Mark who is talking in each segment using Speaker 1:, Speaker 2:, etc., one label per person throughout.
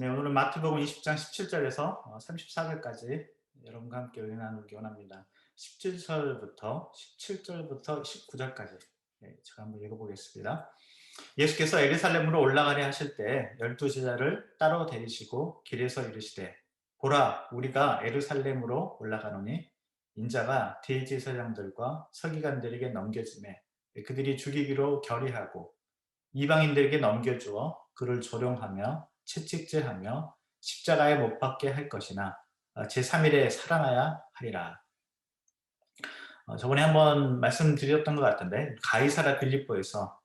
Speaker 1: 네, 오늘은 마태복음 20장 17절에서 34절까지 여러분과 함께 은혜 나누기 원합니다. 17절부터 17절부터 19절까지 제가 한번 읽어보겠습니다. 예수께서 예루살렘으로 올라가려 하실 때 12제자를 따로 데리시고 길에서 이르시되 보라 우리가 예루살렘으로 올라가노니 인자가 대제사장들과 서기관들에게 넘겨지매 그들이 죽이기로 결의하고 이방인들에게 넘겨주어 그를 조롱하며 채찍질하며 십자가에 못 박게 할 것이나 제3일에 살아나야 하리라. 저번에 한번 말씀드렸던 것 같은데 가이사라 빌립보에서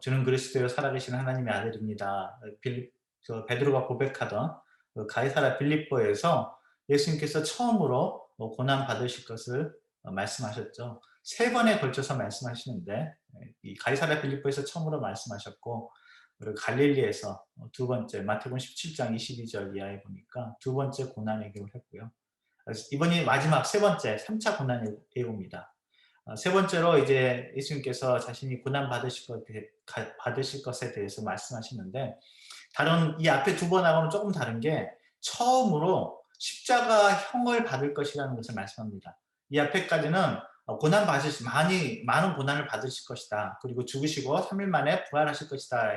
Speaker 1: 주는 그리스도여 살아계신 하나님의 아들입니다. 베드로가 고백하던 그 가이사라 빌립보에서 예수님께서 처음으로 고난 받으실 것을 말씀하셨죠. 세 번에 걸쳐서 말씀하시는데 이 가이사라 빌립보에서 처음으로 말씀하셨고 그리고 갈릴리에서 두 번째 마태복음 17장 22절 이하에 보니까 두 번째 고난 예고를 했고요. 이번이 마지막 세 번째 3차 고난 예고입니다. 세 번째로 이제 예수님께서 자신이 고난 받으실 것에 대해서 말씀하시는데 다른 이 앞에 두 번하고는 조금 다른 게 처음으로 십자가형을 받을 것이라는 것을 말씀합니다. 이 앞에까지는 고난 받으실 많은 고난을 받으실 것이다. 그리고 죽으시고 3일 만에 부활하실 것이다.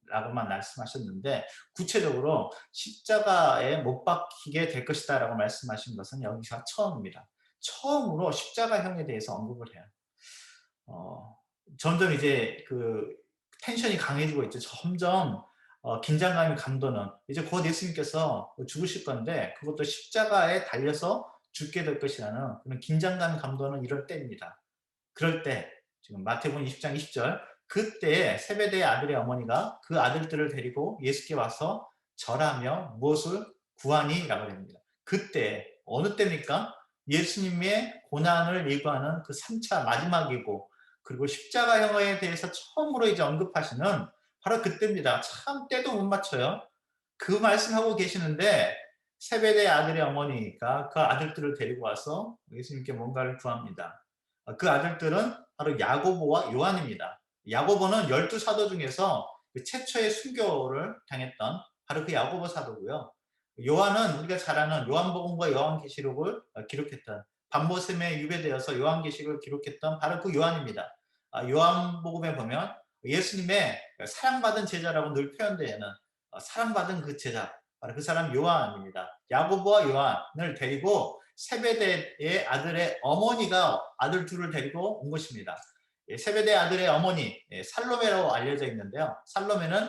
Speaker 1: 라고만 말씀하셨는데 구체적으로 십자가에 못 박히게 될 것이다 라고 말씀하신 것은 여기가 처음입니다. 처음으로 십자가형에 대해서 언급을 해요. 점점 이제 그 텐션이 강해지고 있죠. 점점 긴장감이 감도는 이제 곧 예수님께서 죽으실 건데 그것도 십자가에 달려서 죽게 될 것이라는 그런 긴장감 감도는 이럴 때입니다. 그럴 때 지금 마태복음 20장 20절 그때 세베대의 아들의 어머니가 그 아들들을 데리고 예수께 와서 절하며 무엇을 구하니라고 합니다. 그때 어느 때입니까? 예수님의 고난을 예고하는 그 3차 마지막이고 그리고 십자가형에 대해서 처음으로 이제 언급하시는 바로 그때입니다. 참 때도 못 맞춰요. 그 말씀하고 계시는데 세베대의 아들의 어머니가 그 아들들을 데리고 와서 예수님께 뭔가를 구합니다. 그 아들들은 바로 야고보와 요한입니다. 야고보는 12사도 중에서 그 최초의 순교를 당했던 바로 그 야고보 사도고요. 요한은 우리가 잘 아는 요한복음과 요한계시록을 기록했던 반모셈에 유배되어서 요한계시록을 기록했던 바로 그 요한입니다. 요한복음에 보면 예수님의 사랑받은 제자라고 늘 표현되는 사랑받은 그 제자 바로 그 사람 요한입니다. 야고보와 요한을 데리고 세베대의 아들의 어머니가 아들 둘을 데리고 온 것입니다. 세베대 아들의 어머니 살로메라고 알려져 있는데요. 살로메는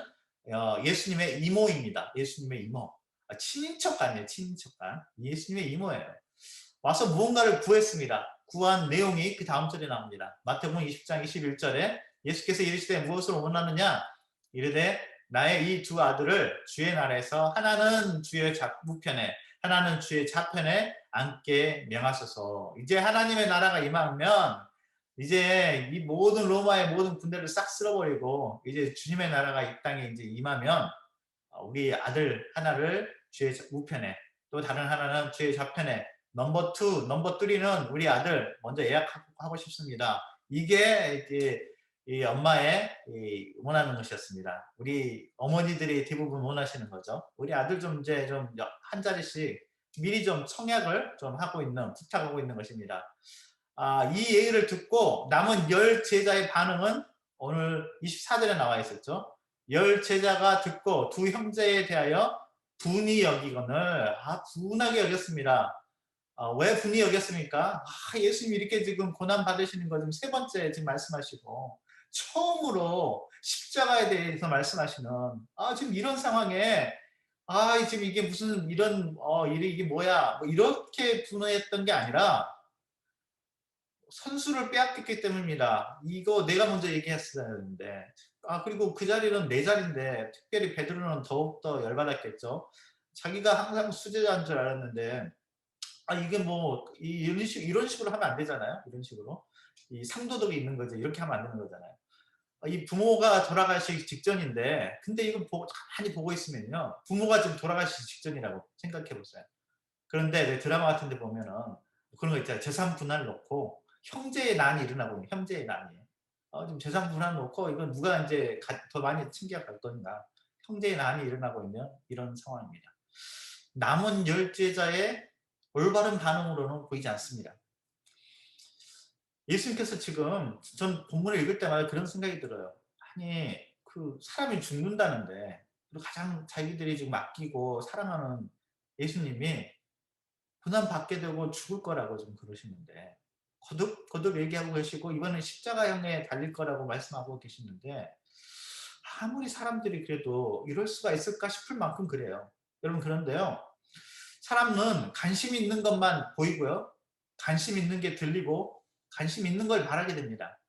Speaker 1: 예수님의 이모입니다. 예수님의 이모. 친인척간이에요. 친인척간. 예수님의 이모예요. 와서 무언가를 구했습니다. 구한 내용이 그 다음 절에 나옵니다. 마태복음 20장 21절에 예수께서 이르시되 무엇을 원하느냐? 이르되 나의 이 두 아들을 주의 나라에서 하나는 주의 우편에 하나는 주의 좌편에 앉게 명하소서. 이제 하나님의 나라가 임하면 이제 이 모든 로마의 모든 군대를 싹 쓸어버리고 이제 주님의 나라가 이 땅에 이제 임하면 우리 아들 하나를 주의 우편에 또 다른 하나는 주의 좌편에 넘버 2, 넘버 3는 우리 아들 먼저 예약하고 싶습니다. 이게 이제 이 엄마의 원하는 것이었습니다. 우리 어머니들이 대부분 원하시는 거죠. 우리 아들 좀 이제 좀 한 자리씩 미리 좀 청약을 좀 하고 있는 부탁하고 있는 것입니다. 이 얘기를 듣고 남은 10제자의 반응은 오늘 24절에 나와 있었죠. 10제자가 듣고 두 형제에 대하여 분이 여기거늘 분하게 여겼습니다. 왜 분이 여겼습니까? 예수님이 이렇게 지금 고난 받으시는 거 지금 세 번째 지금 말씀하시고 처음으로 십자가에 대해서 말씀하시는 지금 이런 상황에 지금 이게 무슨 이런 일이 이게 뭐야 뭐 이렇게 분해했던 게 아니라 선수를 빼앗겼기 때문입니다. 이거 내가 먼저 얘기했어야 되는데 그리고 그 자리는 내 자리인데 특별히 베드로는 더욱더 열받았겠죠. 자기가 항상 수제자인 줄 알았는데 이게 뭐 이런 식으로 하면 안 되잖아요. 이런 식으로 이 상도덕이 있는 거지 이렇게 하면 안 되는 거잖아요. 이 부모가 돌아가시기 직전인데 근데 이거 가만히 보고 있으면요 부모가 지금 돌아가시기 직전이라고 생각해 보세요. 그런데 왜 드라마 같은 데 보면은 그런 거 있잖아요. 재산 분할 놓고 형제의 난이 일어나고 있는 형제의 난이. 지금 재산 분할 놓고 이건 누가 이제 더 많이 챙겨갈 건가. 형제의 난이 일어나고 있는 이런 상황입니다. 남은 10제자의 올바른 반응으로는 보이지 않습니다. 예수님께서 지금 전 본문을 읽을 때마다 그런 생각이 들어요. 아니 그 사람이 죽는다는데 그리고 가장 자기들이 지금 아끼고 사랑하는 예수님이 고난받게 되고 죽을 거라고 지금 그러시는데 거듭 얘기하고 계시고 이번엔 십자가형에 달릴 거라고 말씀하고 계시는데 아무리 사람들이 그래도 이럴 수가 있을까 싶을 만큼 그래요. 여러분 그런데요. 사람은 관심 있는 것만 보이고요. 관심 있는 게 들리고 관심 있는 걸 말하게 됩니다.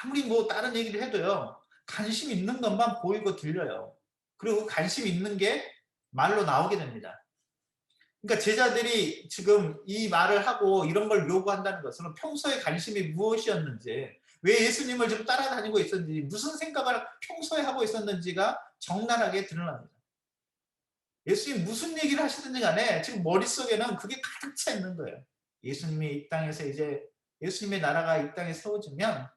Speaker 1: 아무리 뭐 다른 얘기를 해도요. 관심 있는 것만 보이고 들려요. 그리고 관심 있는 게 말로 나오게 됩니다. 그러니까 제자들이 지금 이 말을 하고 이런 걸 요구한다는 것은 평소에 관심이 무엇이었는지, 왜 예수님을 좀 따라다니고 있었는지, 무슨 생각을 평소에 하고 있었는지가 적나라하게 드러납니다. 예수님이 무슨 얘기를 하시든지 간에 지금 머릿속에는 그게 가득 차 있는 거예요. 예수님이 이 땅에서 이제 예수님의 나라가 이 땅에 세워지면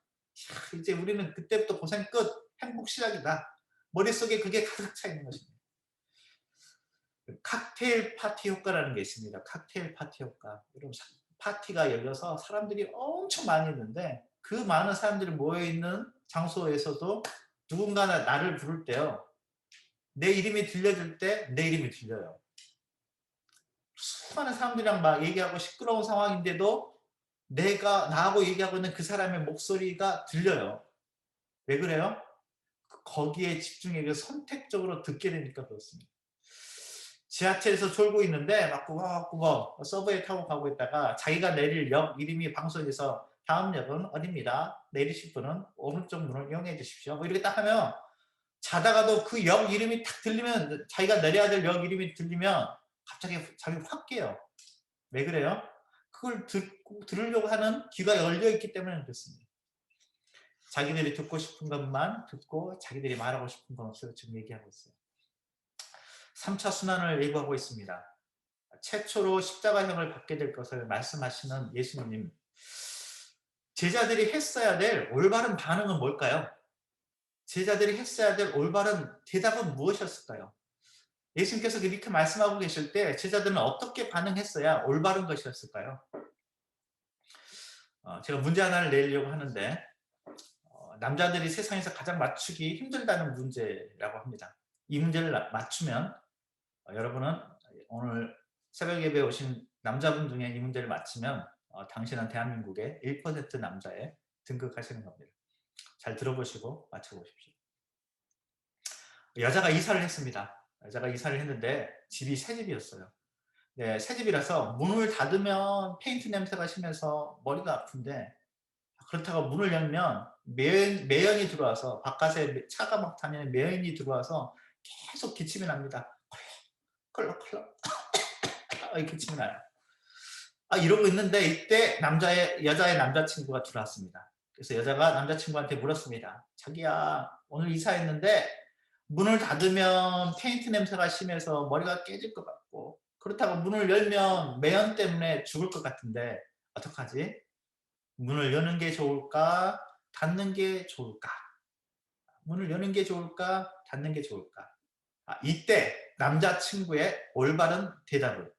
Speaker 1: 이제 우리는 그때부터 고생 끝, 행복 시작이다. 머릿속에 그게 가득 차 있는 것입니다. 칵테일 파티 효과라는 게 있습니다. 칵테일 파티 효과. 여러분 파티가 열려서 사람들이 엄청 많이 있는데 그 많은 사람들이 모여있는 장소에서도 누군가 나를 부를 때요. 내 이름이 들려줄 때 내 이름이 들려요. 수많은 사람들이랑 막 얘기하고 시끄러운 상황인데도 내가 나하고 얘기하고 있는 그 사람의 목소리가 들려요. 왜 그래요? 거기에 집중해서 선택적으로 듣게 되니까 그렇습니다. 지하철에서 졸고 있는데 막 꾸벅꾸벅 서브웨이 타고 가고 있다가 자기가 내릴 역 이름이 방송에서 다음 역은 어딥니다. 내리실 분은 오른쪽 문을 이용해 주십시오. 뭐 이렇게 딱 하면 자다가도 그 역 이름이 딱 들리면 자기가 내려야 될 역 이름이 들리면 갑자기 잠이 확 깨요. 왜 그래요? 그걸 들으려고 하는 귀가 열려 있기 때문에 그렇습니다. 자기들이 듣고 싶은 것만 듣고 자기들이 말하고 싶은 건 없어요. 지금 얘기하고 있어요. 3차 순환을 예고하고 있습니다. 최초로 십자가형을 받게 될 것을 말씀하시는 예수님. 제자들이 했어야 될 올바른 반응은 뭘까요? 제자들이 했어야 될 올바른 대답은 무엇이었을까요? 예수님께서 이렇게 말씀하고 계실 때 제자들은 어떻게 반응했어야 올바른 것이었을까요? 제가 문제 하나를 내려고 하는데 남자들이 세상에서 가장 맞추기 힘들다는 문제라고 합니다. 이 문제를 맞추면 여러분은 오늘 새벽 예배에 오신 남자분 중에 이 문제를 맞추면 당신은 대한민국의 1% 남자에 등극하시는 겁니다. 잘 들어보시고 맞춰보십시오. 여자가 이사를 했습니다. 여자가 이사를 했는데 집이 새집이었어요. 네, 새집이라서 문을 닫으면 페인트 냄새가 심해서 머리가 아픈데 그렇다고 문을 열면 매연이 들어와서 바깥에 차가 막 다니는 매연이 들어와서 계속 기침이 납니다. 컬럭컬럭 이렇게 기침이 나요. 이러고 있는데 이때 여자의 남자친구가 들어왔습니다. 그래서 여자가 남자친구한테 물었습니다. 자기야 오늘 이사했는데 문을 닫으면 페인트 냄새가 심해서 머리가 깨질 것 같고 그렇다고 문을 열면 매연 때문에 죽을 것 같은데 어떡하지? 문을 여는 게 좋을까? 닫는 게 좋을까? 문을 여는 게 좋을까? 닫는 게 좋을까? 이때 남자친구의 올바른 대답을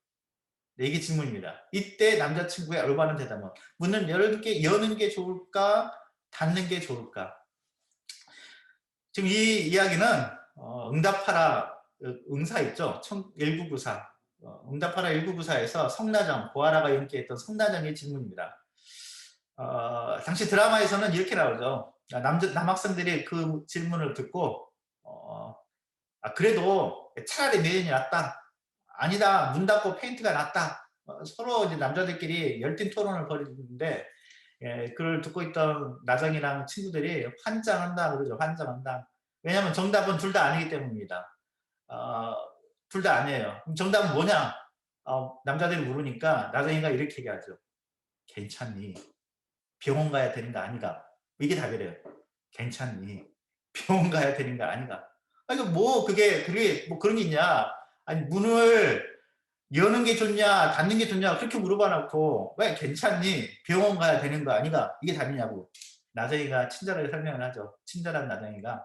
Speaker 1: 이게 질문입니다. 이때 남자친구의 올바른 대답은 문을 여는 게 좋을까? 닫는 게 좋을까? 지금 이 이야기는 응답하라 응사 있죠? 1994 응답하라 1994에서 성나정 보아라가 연기했던 성나정의 질문입니다. 당시 드라마에서는 이렇게 나오죠. 남학생들이 그 질문을 듣고 그래도 차라리 매연이 낫다. 아니다. 문 닫고 페인트가 낫다. 서로 이제 남자들끼리 열띤 토론을 벌이는데 그걸 듣고 있던 나정이랑 친구들이 환장한다 그러죠. 환장한다. 왜냐하면 정답은 둘 다 아니기 때문입니다. 둘 다 아니에요. 그럼 정답은 뭐냐? 남자들이 물으니까 나정이가 이렇게 얘기하죠. 괜찮니? 병원 가야 되는 거 아니가? 이게 답이래요. 괜찮니? 병원 가야 되는 거 아니가? 이거 뭐 그게 뭐 그런 게 있냐? 아니 문을 여는 게 좋냐 닫는 게 좋냐 그렇게 물어봐 놓고 왜 괜찮니? 병원 가야 되는 거 아니가? 이게 답이냐고. 나정이가 친절하게 설명을 하죠. 친절한 나정이가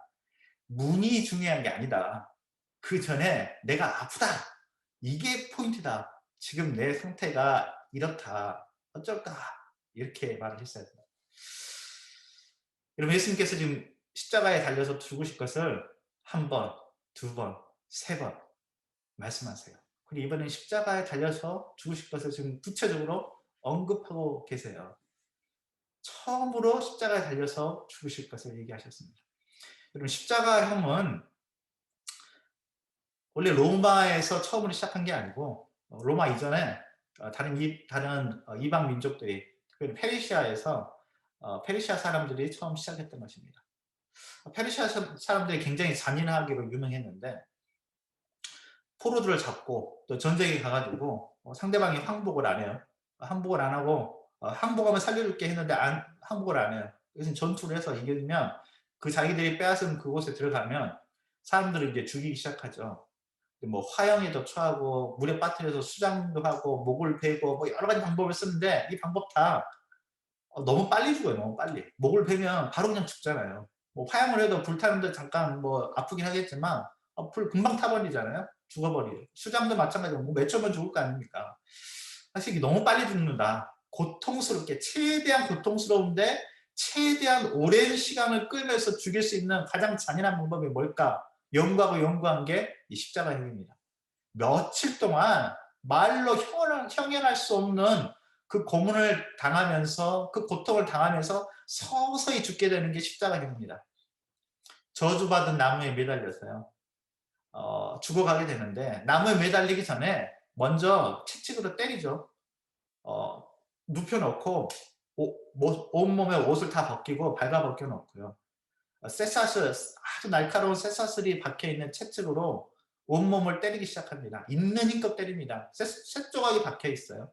Speaker 1: 문이 중요한 게 아니다. 그 전에 내가 아프다. 이게 포인트다. 지금 내 상태가 이렇다. 어쩔까? 이렇게 말을 했어야 돼요. 여러분, 예수님께서 지금 십자가에 달려서 죽으실 것을 한 번, 두 번, 세 번 말씀하세요. 그리고 이번엔 십자가에 달려서 죽으실 것을 지금 구체적으로 언급하고 계세요. 처음으로 십자가에 달려서 죽으실 것을 얘기하셨습니다. 여러분, 십자가형은 원래 로마에서 처음으로 시작한 게 아니고 로마 이전에 다른 이방 민족들이, 특별히 페르시아에서 페르시아 사람들이 처음 시작했던 것입니다. 페르시아 사람들이 굉장히 잔인하기로 유명했는데, 포로들을 잡고 또 전쟁에 가가지고 상대방이 항복을 안 해요. 항복을 안 하고 항복하면 살려줄게 했는데 항복을 안 해요. 그래서 전투를 해서 이기면 그 자기들이 빼앗은 그곳에 들어가면 사람들을 이제 죽이기 시작하죠. 뭐 화형에도 처하고 물에 빠뜨려서 수장도 하고 목을 베고 뭐 여러 가지 방법을 쓰는데, 이 방법 다 너무 빨리 죽어요. 너무 빨리. 목을 베면 바로 그냥 죽잖아요. 뭐 화형을 해도 불타는데 잠깐 뭐 아프긴 하겠지만 불 금방 타버리잖아요. 죽어버리죠. 수장도 마찬가지로 뭐 몇 초면 죽을 거 아닙니까? 사실 이게 너무 빨리 죽는다. 고통스럽게, 최대한 고통스러운데 최대한 오랜 시간을 끌면서 죽일 수 있는 가장 잔인한 방법이 뭘까? 연구하고 연구한 게 이 십자가형입니다. 며칠 동안 말로 형용할 수 없는 그 고문을 당하면서, 그 고통을 당하면서 서서히 죽게 되는 게 십자가형입니다. 저주받은 나무에 매달려서요. 죽어가게 되는데, 나무에 매달리기 전에 먼저 채찍으로 때리죠. 눕혀놓고 온몸에 옷을 다 벗기고 발가 벗겨놓고요. 쇠사슬, 아주 날카로운 쇠사슬이 박혀있는 채찍으로 온몸을 때리기 시작합니다. 있는 힘껏 때립니다. 쇠 조각이 박혀있어요.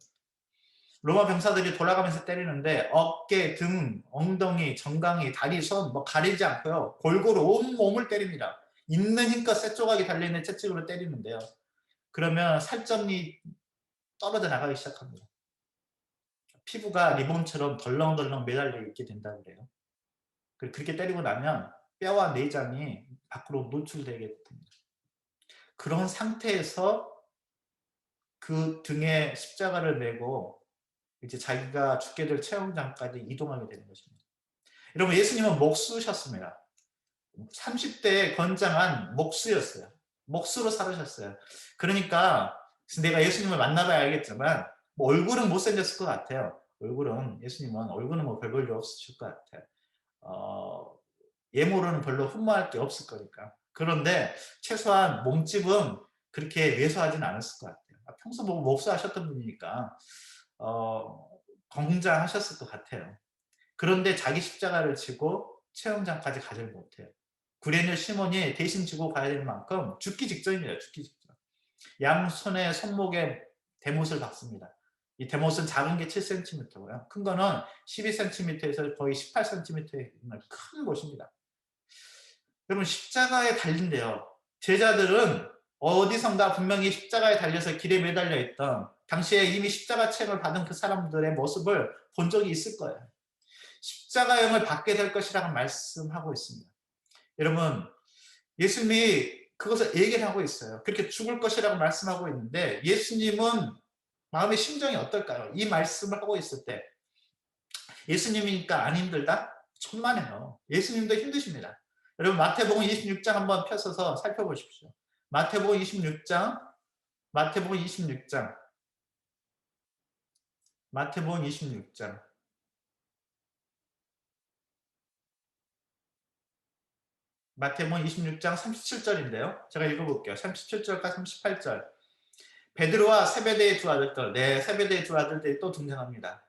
Speaker 1: 로마 병사들이 돌아가면서 때리는데 어깨, 등, 엉덩이, 정강이, 다리, 손 뭐 가리지 않고요. 골고루 온몸을 때립니다. 있는 힘껏 쇠 조각이 달려있는 채찍으로 때리는데요. 그러면 살점이 떨어져 나가기 시작합니다. 피부가 리본처럼 덜렁덜렁 매달려 있게 된다고 그래요. 그렇게 때리고 나면 뼈와 내장이 밖으로 노출되게 됩니다. 그런 상태에서 그 등에 십자가를 메고 이제 자기가 죽게 될 체험장까지 이동하게 되는 것입니다. 여러분, 예수님은 목수셨습니다. 30대에 건장한 목수였어요. 목수로 살으셨어요. 그러니까 내가 예수님을 만나봐야 알겠지만 뭐 얼굴은 못생겼을 것 같아요. 예수님은 얼굴은 뭐 별 볼일 없으실 것 같아요. 외모로는 별로 흠모할 게 없을 거니까. 그런데 최소한 몸집은 그렇게 왜소하진 않았을 것 같아요. 평소 뭐 목수하셨던 분이니까 건장하셨을 것 같아요. 그런데 자기 십자가를 지고 체험장까지 가지 못해요. 구레네 시몬이 대신 지고 가야 될 만큼 죽기 직전입니다. 죽기 직전. 양손에 손목에 대못을 박습니다. 이 대못은 작은 게 7cm고요. 큰 거는 12cm에서 거의 18cm의 큰 못입니다. 여러분, 십자가에 달린대요. 제자들은 어디선가 분명히 십자가에 달려서 길에 매달려 있던, 당시에 이미 십자가 체험을 받은 그 사람들의 모습을 본 적이 있을 거예요. 십자가형을 받게 될 것이라고 말씀하고 있습니다. 여러분, 예수님이 그것을 얘기를 하고 있어요. 그렇게 죽을 것이라고 말씀하고 있는데, 예수님은 마음의 심정이 어떨까요? 이 말씀을 하고 있을 때 예수님이니까 안 힘들다? 천만에요. 예수님도 힘드십니다. 여러분, 마태복음 26장 한번 펴서서 살펴보십시오. 마태복음 26장, 마태복음 26장, 마태복음 26장. 마태복음 26장 37절인데요. 제가 읽어볼게요. 37절과 38절. 베드로와 세베대의 두 아들들, 네, 세베대의 두 아들들이 또 등장합니다.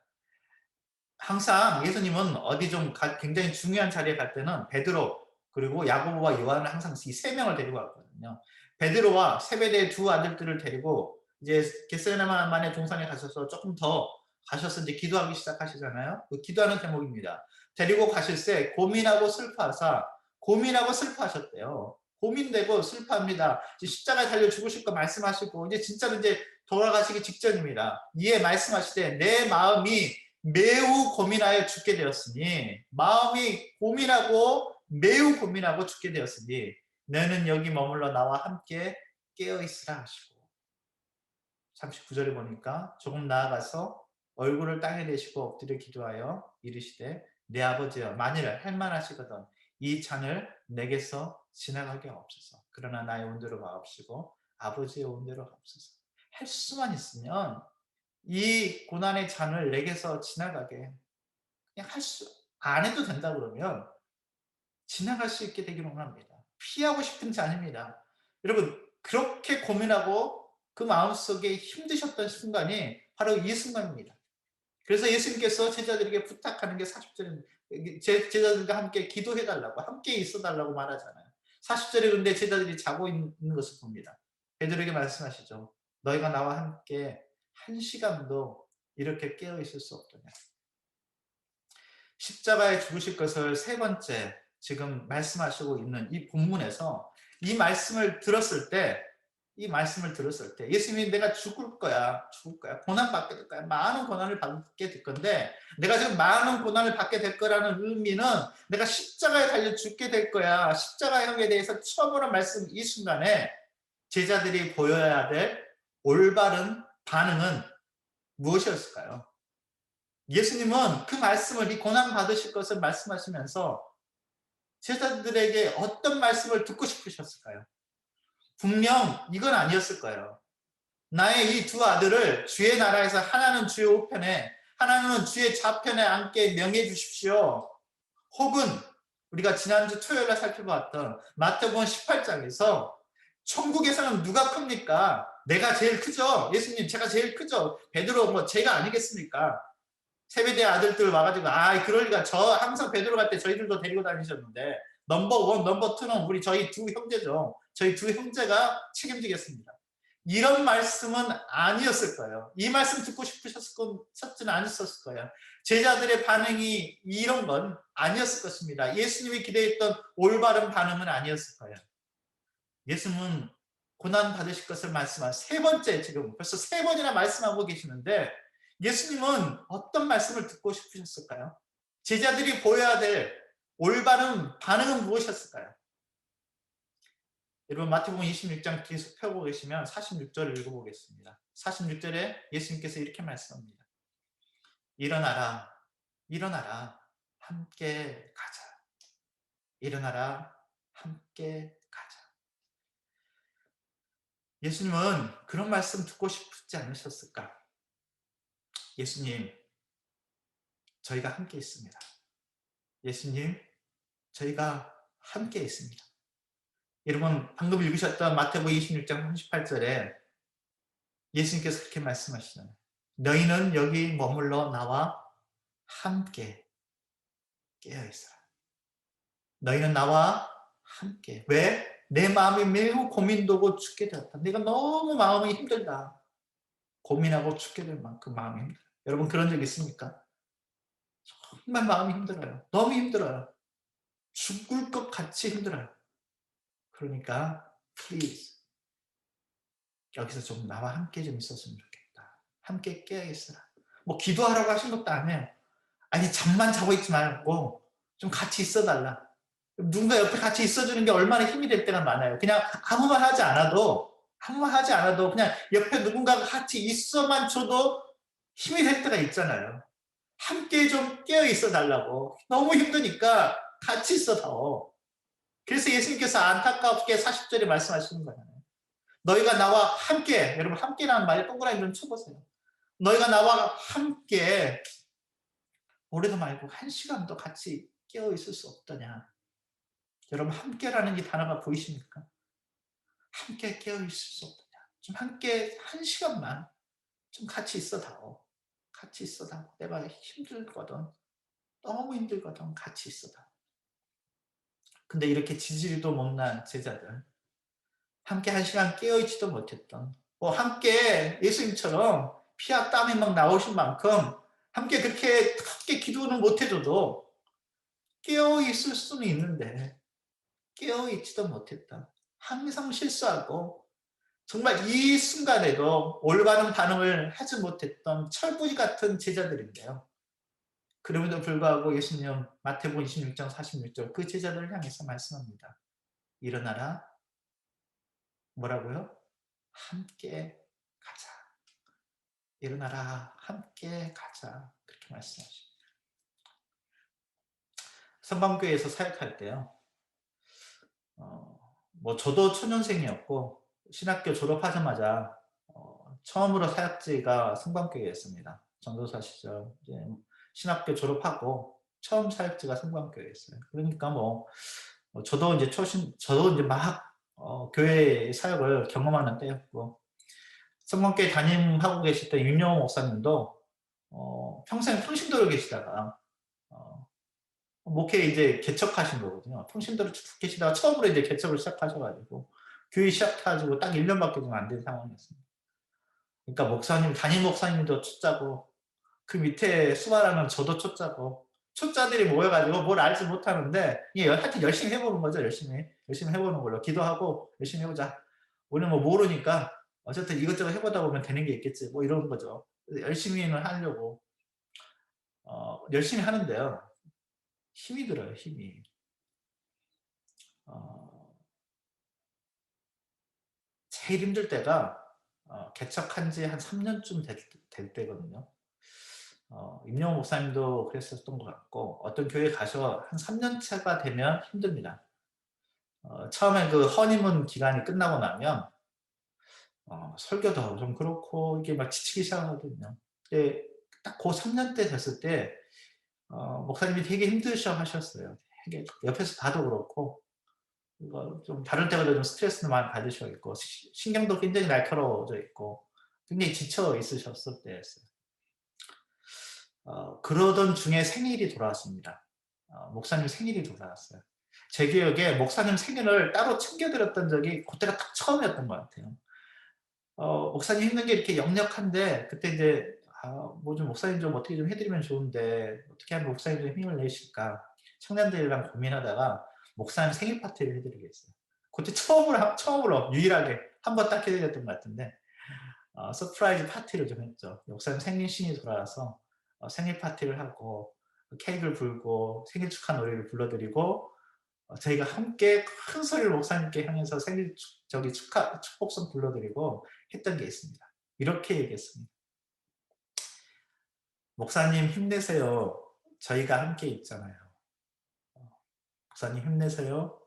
Speaker 1: 항상 예수님은 어디 좀 굉장히 중요한 자리에 갈 때는 베드로 그리고 야고보와 요한을 항상 이 세 명을 데리고 왔거든요. 베드로와 세베대의 두 아들들을 데리고 이제 겟세마네 동산에 가셔서 조금 더 가셔서 이제 기도하기 시작하시잖아요. 그 기도하는 제목입니다. 데리고 가실 때 고민하고 슬퍼하셨대요. 고민되고 슬퍼합니다. 십자가에 달려 죽으실 거 말씀하시고 이제 진짜로 이제 돌아가시기 직전입니다. 이에 말씀하시되 내 마음이 매우 고민하여 죽게 되었으니, 마음이 고민하고 매우 고민하고 죽게 되었으니 너는 여기 머물러 나와 함께 깨어 있으라 하시고. 39절에 보니까 조금 나아가서 얼굴을 땅에 대시고 엎드려 기도하여 이르시되 내 아버지여 만일 할 만하시거든 이 잔을 내게서 지나가게 하옵소서. 그러나 나의 온대로 마옵시고 아버지의 온대로 하옵소서. 할 수만 있으면 이 고난의 잔을 내게서 지나가게 그냥 안 해도 된다 그러면 지나갈 수 있게 되기를 원합니다. 피하고 싶은 잔입니다. 여러분 그렇게 고민하고 그 마음속에 힘드셨던 순간이 바로 이 순간입니다. 그래서 예수님께서 제자들에게 부탁하는 게 40절에 제자들과 함께 기도해달라고 함께 있어달라고 말하잖아요. 40절에 근데 제자들이 자고 있는 것을 봅니다. 베드로에게 말씀하시죠. 너희가 나와 함께 한 시간도 이렇게 깨어있을 수 없더냐. 십자가에 죽으실 것을 세 번째 지금 말씀하시고 있는 이 본문에서 이 말씀을 들었을 때 예수님이 내가 죽을 거야 고난받게 될 거야 많은 고난을 받게 될 건데 내가 지금 많은 고난을 받게 될 거라는 의미는 내가 십자가에 달려 죽게 될 거야 십자가형에 대해서 처음으로 말씀 이 순간에 제자들이 보여야 될 올바른 반응은 무엇이었을까요? 예수님은 그 말씀을 이 고난 받으실 것을 말씀하시면서 제자들에게 어떤 말씀을 듣고 싶으셨을까요? 분명 이건 아니었을 거예요. 나의 이 두 아들을 주의 나라에서 하나는 주의 우편에 하나는 주의 좌편에 앉게 명해 주십시오. 혹은 우리가 지난주 토요일에 살펴봤던 마태복음 18장에서 천국에서는 누가 큽니까? 내가 제일 크죠. 예수님 제가 제일 크죠. 베드로 뭐 제가 아니겠습니까? 세베대 아들들 와가지고 그럴 리가 저 항상 베드로 갈 때 저희들도 데리고 다니셨는데 넘버 원, 넘버 투는 우리 저희 두 형제죠. 저희 두 형제가 책임지겠습니다. 이런 말씀은 아니었을 거예요. 이 말씀 듣고 싶으셨지는 않으셨을 거예요. 제자들의 반응이 이런 건 아니었을 것입니다. 예수님이 기대했던 올바른 반응은 아니었을 거예요. 예수님은 고난 받으실 것을 말씀한 세 번째 지금 벌써 세 번이나 말씀하고 계시는데 예수님은 어떤 말씀을 듣고 싶으셨을까요? 제자들이 보여야 될 올바른 반응은 무엇이었을까요? 여러분 마태복음 26장 계속 펴고 계시면 46절을 읽어보겠습니다. 46절에 예수님께서 이렇게 말씀합니다. 일어나라, 일어나라, 함께 가자. 일어나라, 함께 가자. 예수님은 그런 말씀 듣고 싶지 않으셨을까? 예수님, 저희가 함께 있습니다. 예수님, 저희가 함께 있습니다. 여러분 방금 읽으셨던 마태복음 26장 38절에 예수님께서 그렇게 말씀하시잖아요. 너희는 여기 머물러 나와 함께 깨어있어라. 너희는 나와 함께. 왜? 내 마음이 매우 고민되고 죽게 되었다. 내가 너무 마음이 힘들다. 고민하고 죽게 될 만큼 마음이 힘들어요. 여러분 그런 적 있습니까? 정말 마음이 힘들어요. 너무 힘들어요. 죽을 것 같이 힘들어요. 그러니까 please 여기서 좀 나와 함께 좀 있었으면 좋겠다. 함께 깨어있어라. 뭐 기도하라고 하신 것도 아니에요. 아니 잠만 자고 있지 말고 좀 같이 있어달라. 누군가 옆에 같이 있어주는 게 얼마나 힘이 될 때가 많아요. 그냥 아무 말 하지 않아도 그냥 옆에 누군가가 같이 있어만 줘도 힘이 될 때가 있잖아요. 함께 좀 깨어 있어 달라고. 너무 힘드니까 같이 있어 더. 그래서 예수님께서 안타깝게 40절에 말씀하시는 거잖아요. 너희가 나와 함께, 여러분 함께라는 말에 동그라미 좀 쳐보세요. 너희가 나와 함께 오래도 말고 한 시간도 같이 깨어 있을 수 없더냐. 여러분 함께라는 이 단어가 보이십니까? 함께 깨어 있을 수 없더냐. 좀 함께 한 시간만 좀 같이 있어다오. 같이 있어다오. 내가 힘들거든. 너무 힘들거든. 같이 있어다오. 근데 이렇게 지지리도 못난 제자들, 함께 한 시간 깨어있지도 못했던, 함께 예수님처럼 피와 땀이 막 나오신 만큼 함께 그렇게 크게 기도는 못해줘도 깨어있을 수는 있는데 깨어있지도 못했다. 항상 실수하고 정말 이 순간에도 올바른 반응을 하지 못했던 철부지 같은 제자들인데요. 그럼에도 불구하고 예수님 마태복음 26장 46절 그 제자들을 향해서 말씀합니다. 일어나라. 뭐라고요? 함께 가자. 일어나라 함께 가자 그렇게 말씀하십니다. 성방교회에서 사역할 때요. 뭐 저도 초년생이었고 신학교 졸업하자마자 처음으로 사역지가 성방교회였습니다. 전도사 시절 이제 신학교 졸업하고 처음 사역지가 성방교회였어요. 그러니까 뭐 저도 이제 저도 이제 막 교회 사역을 경험하는 때였고 성방교회 담임하고 계실 때 윤영호 목사님도 평생 평신도로 계시다가 목회 이제 개척하신 거거든요. 평신도로 쭉 계시다가 처음으로 이제 개척을 시작하셔가지고 교회 시작해가지고 딱 1년밖에 좀 안 된 상황이었습니다. 그러니까 목사님, 담임 목사님도 초짜고 그 밑에 수많은 저도 초짜고 초짜들이 모여가지고 뭘 알지 못하는데 하여튼 열심히 해보는 거죠. 열심히 해보는 걸로 기도하고 열심히 해보자. 우리는 뭐 모르니까 어쨌든 이것저것 해보다 보면 되는 게 있겠지. 뭐 이런 거죠. 열심히는 하려고 열심히 하는데요. 힘이 들어요. 힘이. 어, 제일 힘들 때가 개척한 지 한 3년쯤 될 때거든요. 임영호 목사님도 그랬었던 것 같고 어떤 교회 가서 한 3년 차가 되면 힘듭니다. 처음에 그 허니문 기간이 끝나고 나면 설교도 좀 그렇고 이게 막 지치기 시작하거든요. 근데 딱 그 3년 때 됐을 때 목사님이 되게 힘드셔 하셨어요. 되게 옆에서 봐도 그렇고 이거 좀 다른 때보다 좀 스트레스도 많이 받으셔 있고 신경도 굉장히 날카로워져 있고 굉장히 지쳐 있으셨을 때였어요. 그러던 중에 생일이 돌아왔습니다. 목사님 생일이 돌아왔어요. 제 기억에 목사님 생일을 따로 챙겨드렸던 적이 그때가 딱 처음이었던 것 같아요. 목사님 힘든 게 이렇게 역력한데 그때 이제 뭐 좀 목사님 좀 어떻게 좀 해드리면 좋은데 어떻게 하면 목사님 좀 힘을 내실까 청년들이랑 고민하다가 목사님 생일 파티를 해드리겠어요. 그때 처음으로 유일하게 한 번 딱 해드렸던 것 같은데 서프라이즈 파티를 좀 했죠. 목사님 생신이 돌아와서 생일 파티를 하고 케이크를 불고 생일 축하 노래를 불러드리고 저희가 함께 큰 소리로 목사님께 향해서 생일 축복성 불러드리고 했던 게 있습니다. 이렇게 얘기했습니다. 목사님 힘내세요. 저희가 함께 있잖아요. 목사님 힘내세요.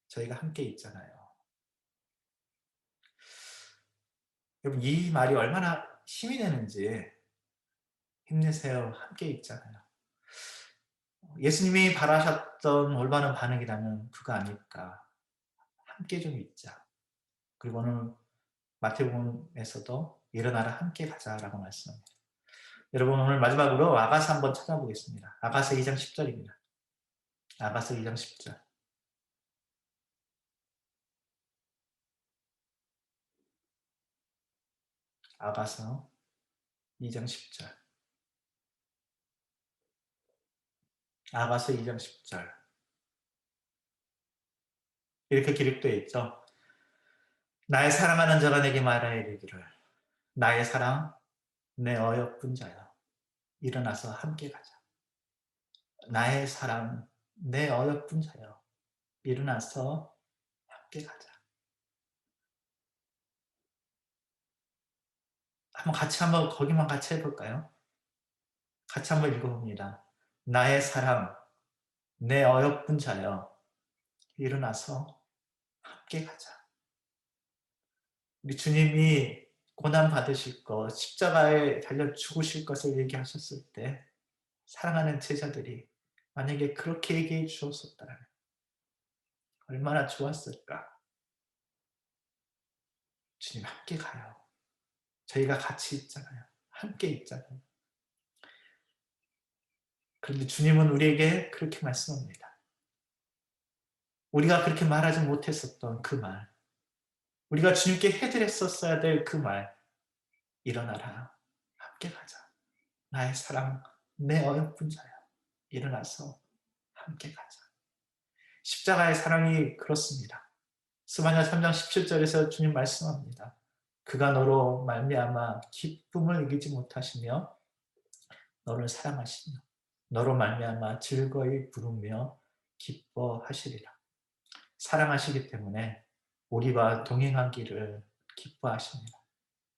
Speaker 1: 저희가 함께 있잖아요. 여러분 이 말이 얼마나 힘이 되는지 힘내세요. 함께 있잖아요. 예수님이 바라셨던 올바른 반응이라면 그거 아닐까. 함께 좀 있자. 그리고는 마태복음에서도 일어나라 함께 가자라고 말씀합니다. 여러분 오늘 마지막으로 아가서 한번 찾아보겠습니다. 아가서 2장 10절입니다. 아가서 2장 10절. 아가서 2장 10절. 아가서 2장 10절. 이렇게 기록되어 있죠. 나의 사랑하는 자가 내게 말하여 이르기를 나의 사랑 내 어여쁜 자여 일어나서 함께 가자. 나의 사랑 내 어여쁜 자여 일어나서 함께 가자. 한번 거기만 같이 해볼까요? 같이 한번 읽어봅니다. 나의 사랑 내 어여쁜 자여 일어나서 함께 가자. 우리 주님이 고난 받으실 것, 십자가에 달려 죽으실 것을 얘기하셨을 때 사랑하는 제자들이 만약에 그렇게 얘기해 주었었다면 얼마나 좋았을까. 주님 함께 가요. 저희가 같이 있잖아요. 함께 있잖아요. 그런데 주님은 우리에게 그렇게 말씀합니다. 우리가 그렇게 말하지 못했었던 그 말, 우리가 주님께 해드렸었어야 될 그 말, 일어나라, 함께 가자. 나의 사랑, 내 어여쁜 자야. 일어나서 함께 가자. 십자가의 사랑이 그렇습니다. 스바냐 3장 17절에서 주님 말씀합니다. 그가 너로 말미암아 기쁨을 이기지 못하시며 너를 사랑하시며 너로 말미암아 즐거이 부르며 기뻐하시리라. 사랑하시기 때문에 우리와 동행하기를 기뻐하십니다.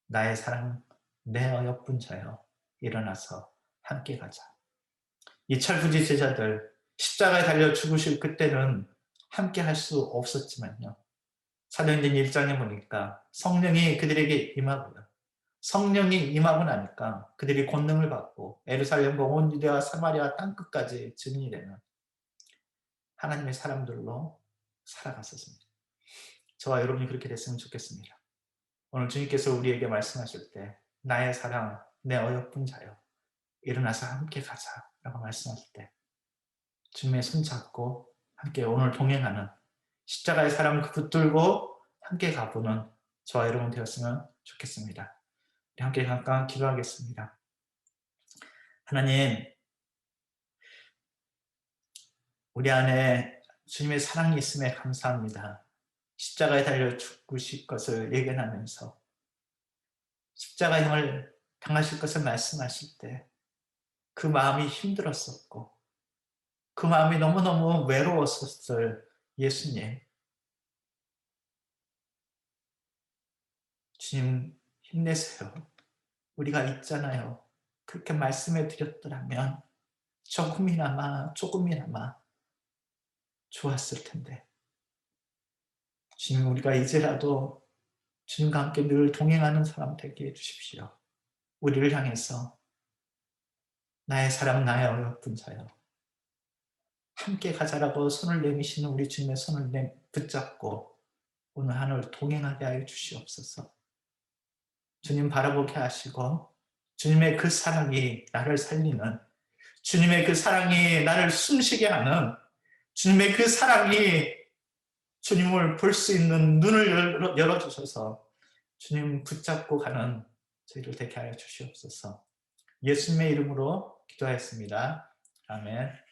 Speaker 1: 나의 사랑, 내 어여쁜 자여 일어나서 함께 가자. 이 철부지 제자들 십자가에 달려 죽으실 그때는 함께 할 수 없었지만요. 사도행전 1장에 보니까 성령이 그들에게 임하고요. 성령이 임하고 나니까 그들이 권능을 받고 예루살렘과 온 유대와 사마리아 땅끝까지 증인이 되는 하나님의 사람들로 살아갔었습니다. 저와 여러분이 그렇게 됐으면 좋겠습니다. 오늘 주님께서 우리에게 말씀하실 때 나의 사랑, 내 어여쁜 자여 일어나서 함께 가자 라고 말씀하실 때 주님의 손 잡고 함께 오늘 동행하는 십자가의 사랑 붙들고 함께 가보는 저와 여러분 되었으면 좋겠습니다. 우리 함께 잠깐 기도하겠습니다. 하나님, 우리 안에 주님의 사랑이 있음에 감사합니다. 십자가에 달려 죽으실 것을 예견하면서 십자가형을 당하실 것을 말씀하실 때 그 마음이 힘들었었고 그 마음이 너무너무 외로웠었을 예수님. 주님 힘내세요. 우리가 있잖아요. 그렇게 말씀해 드렸더라면 조금이나마 좋았을 텐데. 주님, 우리가 이제라도 주님과 함께 늘 동행하는 사람 되게 해주십시오. 우리를 향해서 나의 사랑, 나의 어여쁜 자여 함께 가자라고 손을 내미시는 우리 주님의 손을 붙잡고 오늘 하늘 동행하게 하여 주시옵소서. 주님 바라보게 하시고 주님의 그 사랑이 나를 살리는, 주님의 그 사랑이 나를 숨쉬게 하는, 주님의 그 사랑이 주님을 볼 수 있는 눈을 열어주셔서 주님 붙잡고 가는 저희를 되게 하여 주시옵소서. 예수님의 이름으로 기도하였습니다. 아멘.